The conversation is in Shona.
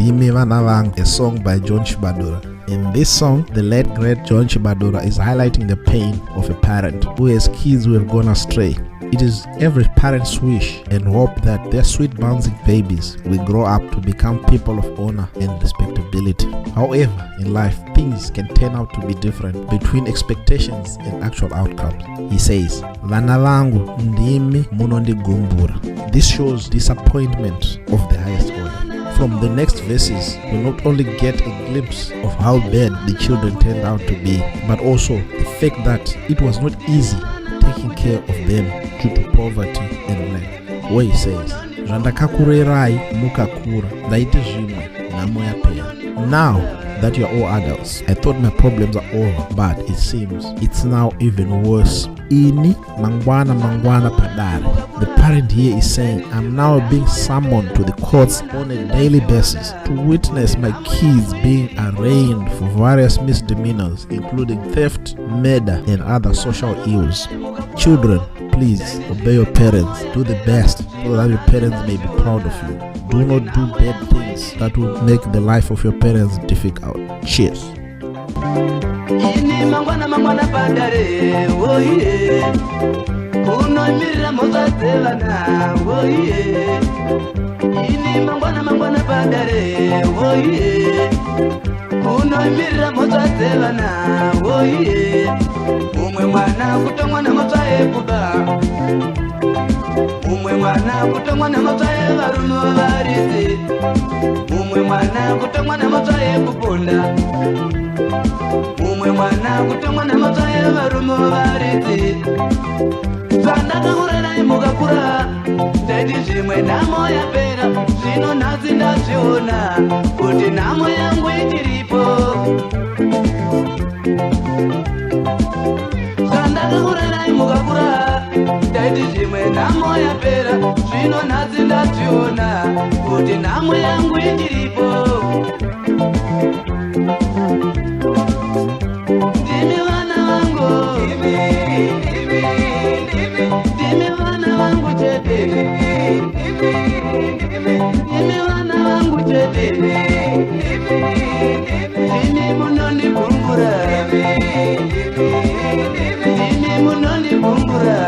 Ndimi Vana Vangu, a song by John Chibadura. In this song, the late great John Chibadura is highlighting the pain of a parent who has kids who have gone astray. It is every parent's wish and hope that their sweet bouncing babies will grow up to become people of honor and respectability. However, in life, things can turn out to be different between expectations and actual outcomes. He says, Vana vangu ndimi munondigumbura. This shows disappointment of the highest order. From the next verses, we not only get a glimpse of how bad the children turned out to be, but also the fact that it was not easy taking care of them due to poverty and lack. Where he says, Zvandakakurerai mukakura, ndaite zvimwe nhamo yapera. Now that you are all adults, I thought my problems are over, but it seems it's now even worse. Ini mangwana padare. The parent here is saying, I'm now being summoned to the courts on a daily basis to witness my kids being arraigned for various misdemeanors, including theft, murder, and other social ills. Children, please obey your parents. Do the best so that your parents may be proud of you. Do not do bad things that will make the life of your parents difficult. Cheers. Ini mangwana padare, oh yeah. Uno mira mozaze vana, oh yeah. Ini mangwana padare, oh yeah. Uno mira mozaze vana, oh yeah. Umwe mwana kutomwa na motsaye kuba. Umwe mwana kutomwa na motsaye varume varize. Umwe mwana kutomwa na motsaye kuponda. Umwe mwana kutomwa na motsaye varume varize. Zvandakakurerai mukakura, ndaiti zvimwe nhamo yapera. Zvino nhasi ndazviona kuti nhamo yangu ichiripo. Zvandakakurerai mukakura, ndaiti zvimwe nhamo yapera. Zvino nhasi ndazviona kuti nhamo yangu ichiripo. Ndimi vana vangu, ndimi vana vangu chete. Ndimi vana vangu chete. Ndimi munondigumbura. Ndimi munondigumbura.